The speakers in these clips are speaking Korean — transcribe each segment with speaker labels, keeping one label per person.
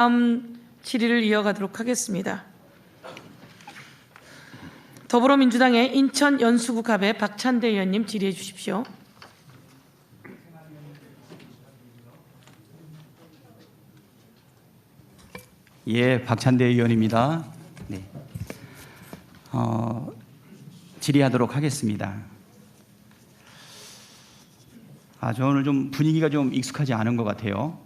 Speaker 1: 다음 질의를 이어가도록 하겠습니다. 더불어민주당의 인천 연수구갑의 박찬대 의원님 질의해 주십시오.
Speaker 2: 예, 박찬대 의원입니다. 네. 질의하도록 하겠습니다. 저 오늘 좀 분위기가 좀 익숙하지 않은 것 같아요.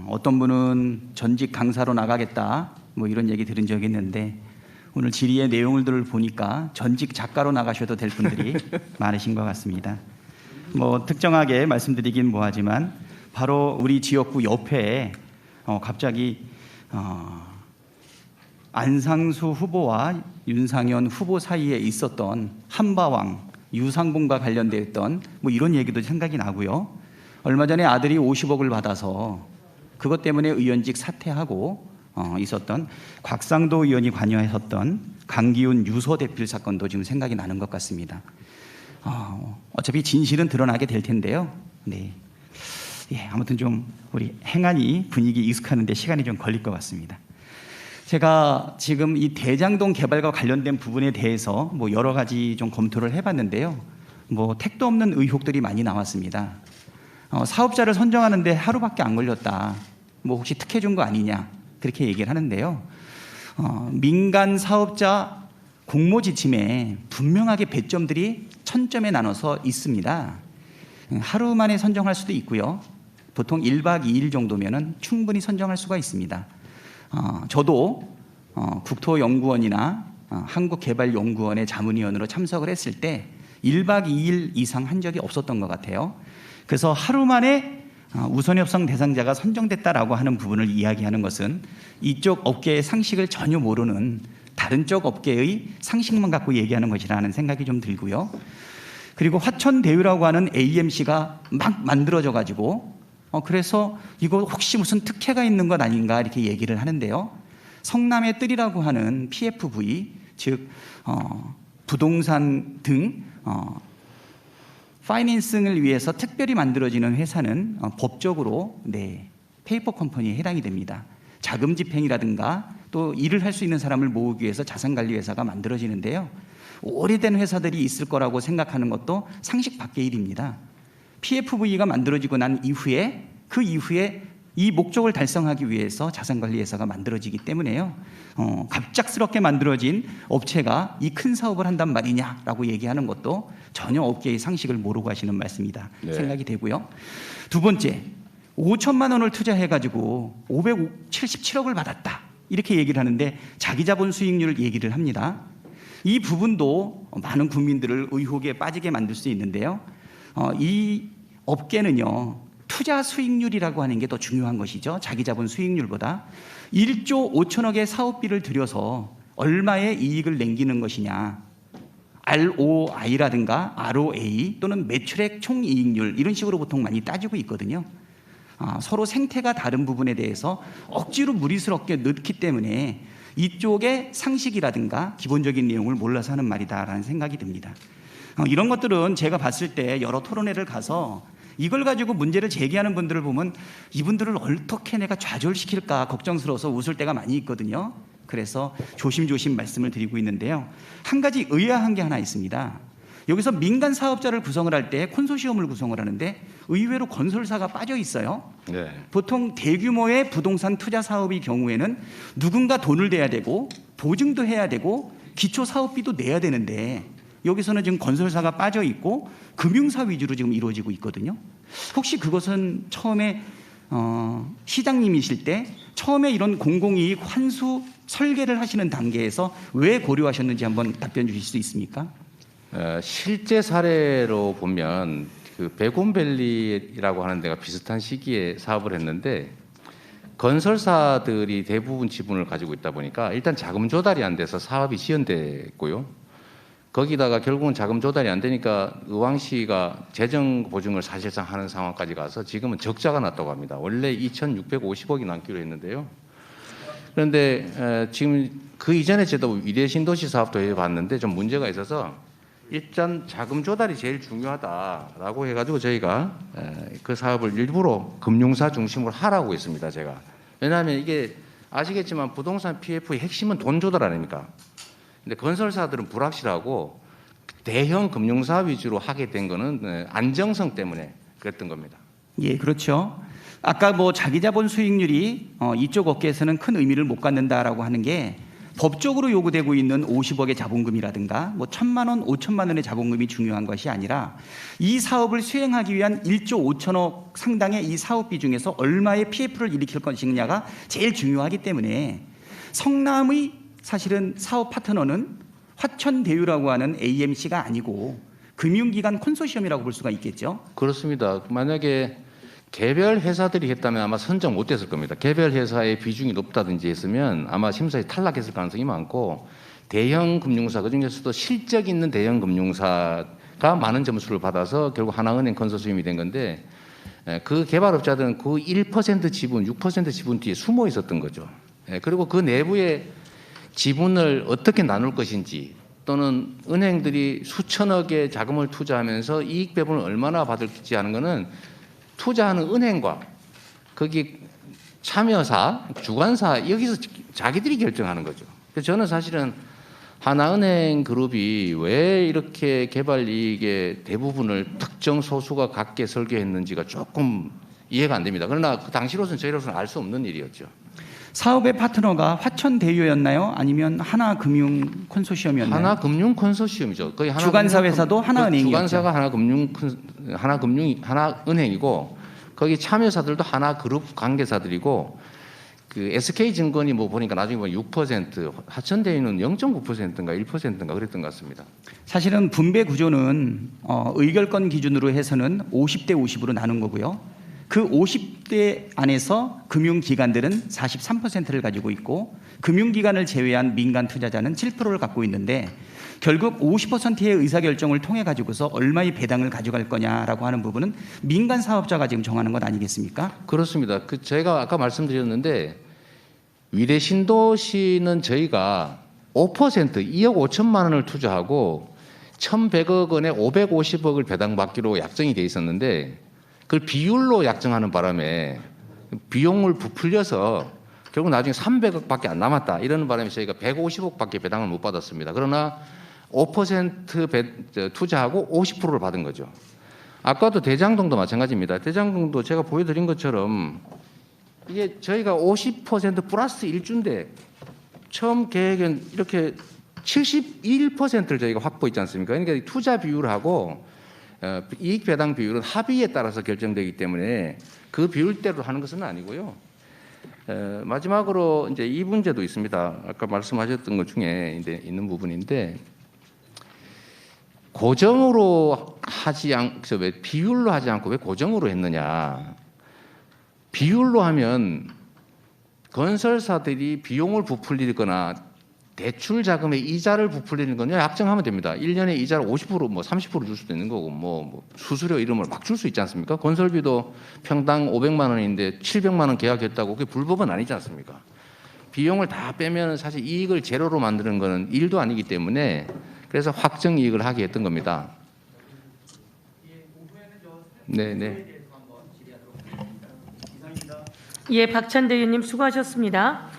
Speaker 2: 어떤 분은 전직 강사로 나가겠다 뭐 이런 얘기 들은 적이 있는데 오늘 질의의 내용을 보니까 전직 작가로 나가셔도 될 분들이 많으신 것 같습니다. 뭐 특정하게 말씀드리긴 뭐하지만 바로 우리 지역구 옆에 갑자기 안상수 후보와 윤상현 후보 사이에 있었던 한바왕 유상봉과 관련되었던 뭐 이런 얘기도 생각이 나고요. 얼마 전에 아들이 50억을 받아서 그것 때문에 의원직 사퇴하고 있었던 곽상도 의원이 관여했었던 강기훈 유서 대필 사건도 지금 생각이 나는 것 같습니다. 어차피 진실은 드러나게 될 텐데요. 네. 예, 아무튼 좀 우리 행안위 분위기 익숙하는데 시간이 좀 걸릴 것 같습니다. 제가 지금 이 대장동 개발과 관련된 부분에 대해서 뭐 여러 가지 좀 검토를 해봤는데요. 뭐 택도 없는 의혹들이 많이 나왔습니다. 사업자를 선정하는데 하루밖에 안 걸렸다. 뭐 혹시 특혜 준 거 아니냐 그렇게 얘기를 하는데요. 민간 사업자 공모 지침에 분명하게 배점들이 1000점에 나눠서 있습니다. 하루 만에 선정할 수도 있고요. 보통 1박 2일 정도면은 충분히 선정할 수가 있습니다. 저도 국토연구원이나 한국개발연구원의 자문위원으로 참석을 했을 때 1박 2일 이상 한 적이 없었던 것 같아요. 그래서 하루 만에 우선협상 대상자가 선정됐다라고 하는 부분을 이야기하는 것은 이쪽 업계의 상식을 전혀 모르는 다른 쪽 업계의 상식만 갖고 얘기하는 것이라는 생각이 좀 들고요. 그리고 화천대유라고 하는 AMC가 막 만들어져 가지고 그래서 이거 혹시 무슨 특혜가 있는 것 아닌가 이렇게 얘기를 하는데요. 성남의 뜰이라고 하는 PFV 즉 부동산 등 파이낸싱을 위해서 특별히 만들어지는 회사는 법적으로 페이퍼 컴퍼니에 해당이 됩니다. 자금 집행이라든가 또 일을 할 수 있는 사람을 모으기 위해서 자산관리 회사가 만들어지는데요. 오래된 회사들이 있을 거라고 생각하는 것도 상식 밖의 일입니다. PFV가 만들어지고 난 이후에 그 이후에 이 목적을 달성하기 위해서 자산관리 회사가 만들어지기 때문에요. 갑작스럽게 만들어진 업체가 이 큰 사업을 한단 말이냐라고 얘기하는 것도 전혀 업계의 상식을 모르고 하시는 말씀이다 생각이 되고요. 두 번째, 5천만 원을 투자해가지고 577억을 받았다 이렇게 얘기를 하는데 자기자본 수익률을 얘기를 합니다. 이 부분도 많은 국민들을 의혹에 빠지게 만들 수 있는데요. 이 업계는요, 투자 수익률이라고 하는 게 더 중요한 것이죠. 자기자본 수익률보다 1조 5천억의 사업비를 들여서 얼마의 이익을 남기는 것이냐, ROI라든가 ROA 또는 매출액 총이익률 이런 식으로 보통 많이 따지고 있거든요. 서로 생태가 다른 부분에 대해서 억지로 무리스럽게 넣기 때문에 이쪽의 상식이라든가 기본적인 내용을 몰라서 하는 말이다라는 생각이 듭니다. 이런 것들은 제가 봤을 때 여러 토론회를 가서 이걸 가지고 문제를 제기하는 분들을 보면 이분들을 어떻게 내가 좌절시킬까 걱정스러워서 웃을 때가 많이 있거든요. 그래서 조심조심 말씀을 드리고 있는데요. 한 가지 의아한 게 하나 있습니다. 여기서 민간 사업자를 구성을 할 때 콘소시엄을 구성을 하는데 의외로 건설사가 빠져 있어요. 네. 보통 대규모의 부동산 투자 사업의 경우에는 누군가 돈을 대야 되고 보증도 해야 되고 기초 사업비도 내야 되는데 여기서는 지금 건설사가 빠져 있고 금융사 위주로 지금 이루어지고 있거든요. 혹시 그것은 처음에 시장님이실 때 처음에 이런 공공이익 환수 설계를 하시는 단계에서 왜 고려하셨는지 한번 답변 주실 수 있습니까?
Speaker 3: 실제 사례로 보면 그 베곤밸리라고 하는 데가 비슷한 시기에 사업을 했는데 건설사들이 대부분 지분을 가지고 있다 보니까 일단 자금 조달이 안 돼서 사업이 지연됐고요. 거기다가 결국은 자금 조달이 안 되니까 의왕시가 재정 보증을 사실상 하는 상황까지 가서 지금은 적자가 났다고 합니다. 원래 2,650억이 남기로 했는데요. 그런데 지금 그 이전에 제도 위례 신도시 사업도 해봤는데 좀 문제가 있어서 일단 자금 조달이 제일 중요하다라고 해가지고 저희가 그 사업을 일부러 금융사 중심으로 하라고 했습니다. 제가 왜냐하면 이게 아시겠지만 부동산 PF의 핵심은 돈 조달 아닙니까? 근데 건설사들은 불확실하고 대형 금융사 위주로 하게 된 거는 안정성 때문에 그랬던 겁니다.
Speaker 2: 예, 그렇죠. 아까 뭐 자기자본 수익률이 이쪽 업계에서는 큰 의미를 못 갖는다라고 하는 게 법적으로 요구되고 있는 50억의 자본금이라든가 뭐 1,000만 원, 5천만 원의 자본금이 중요한 것이 아니라 이 사업을 수행하기 위한 1조 5천억 상당의 이 사업비 중에서 얼마의 PF를 일으킬 것이냐가 제일 중요하기 때문에 성남의 사실은 사업 파트너는 화천대유라고 하는 AMC가 아니고 금융기관 콘소시엄이라고 볼 수가 있겠죠.
Speaker 3: 그렇습니다. 만약에 개별 회사들이 했다면 아마 선정 못 됐을 겁니다. 개별 회사의 비중이 높다든지 했으면 아마 심사에 탈락했을 가능성이 많고 대형 금융사 그중에서도 실적 있는 대형 금융사가 많은 점수를 받아서 결국 하나은행 컨소시엄이 된 건데 그 개발업자들은 그 1% 지분, 6% 지분 뒤에 숨어 있었던 거죠. 그리고 그 내부에 지분을 어떻게 나눌 것인지 또는 은행들이 수천억의 자금을 투자하면서 이익 배분을 얼마나 받을지 하는 것은 투자하는 은행과 거기 참여사, 주관사 여기서 자기들이 결정하는 거죠. 그래서 저는 사실은 하나은행 그룹이 왜 이렇게 개발 이익의 대부분을 특정 소수가 갖게 설계했는지가 조금 이해가 안 됩니다. 그러나 그 당시로서는 저희로서는 알 수 없는 일이었죠.
Speaker 2: 사업의 파트너가 화천대유였나요? 아니면 하나금융 콘소시엄이었나요?
Speaker 3: 하나금융 컨소시엄이죠. 거의
Speaker 2: 주관사 회사도 하나은행이었죠.
Speaker 3: 주관사가 하나은행이고 거기 참여사들도 하나그룹 관계사들이고 그 SK증권이 뭐 보니까 나중에 보면 6%, 화천대유는 0.9%인가 1%인가 그랬던 것 같습니다.
Speaker 2: 사실은 분배 구조는 의결권 기준으로 해서는 50대 50으로 나눈 거고요. 그 50대 안에서 금융기관들은 43%를 가지고 있고 금융기관을 제외한 민간 투자자는 7%를 갖고 있는데 결국 50%의 의사결정을 통해 가지고서 얼마의 배당을 가져갈 거냐라고 하는 부분은 민간 사업자가 지금 정하는 것 아니겠습니까?
Speaker 3: 그렇습니다. 그 제가 아까 말씀드렸는데 위례 신도시는 저희가 5% 2억 5천만 원을 투자하고 1,100억 원에 550억을 배당받기로 약정이 돼 있었는데 그걸 비율로 약정하는 바람에 비용을 부풀려서 결국 나중에 300억밖에 안 남았다. 이러는 바람에 저희가 150억밖에 배당을 못 받았습니다. 그러나 5% 투자하고 50%를 받은 거죠. 아까도 대장동도 마찬가지입니다. 대장동도 제가 보여드린 것처럼 이게 저희가 50% 플러스 1주인데 처음 계획은 이렇게 71%를 저희가 확보했지 않습니까? 그러니까 투자 비율하고 이익 배당 비율은 합의에 따라서 결정되기 때문에 그 비율대로 하는 것은 아니고요. 마지막으로 이제 이 문제도 있습니다. 아까 말씀하셨던 것 중에 이제 있는 부분인데 고정으로 하지 않고 왜 비율로 하지 않고 왜 고정으로 했느냐? 비율로 하면 건설사들이 비용을 부풀리거나 대출 자금의 이자를 부풀리는 건 약정하면 됩니다. 1년에 이자를 50%, 뭐 30% 줄 수도 있는 거고, 뭐 수수료 이런 걸 막 줄 수 있지 않습니까? 건설비도 평당 500만 원인데 700만 원 계약했다고 그게 불법은 아니지 않습니까? 비용을 다 빼면 사실 이익을 제로로 만드는 거는 일도 아니기 때문에 그래서 확정 이익을 하게 했던 겁니다. 네.
Speaker 1: 예, 박찬대 의원님 수고하셨습니다.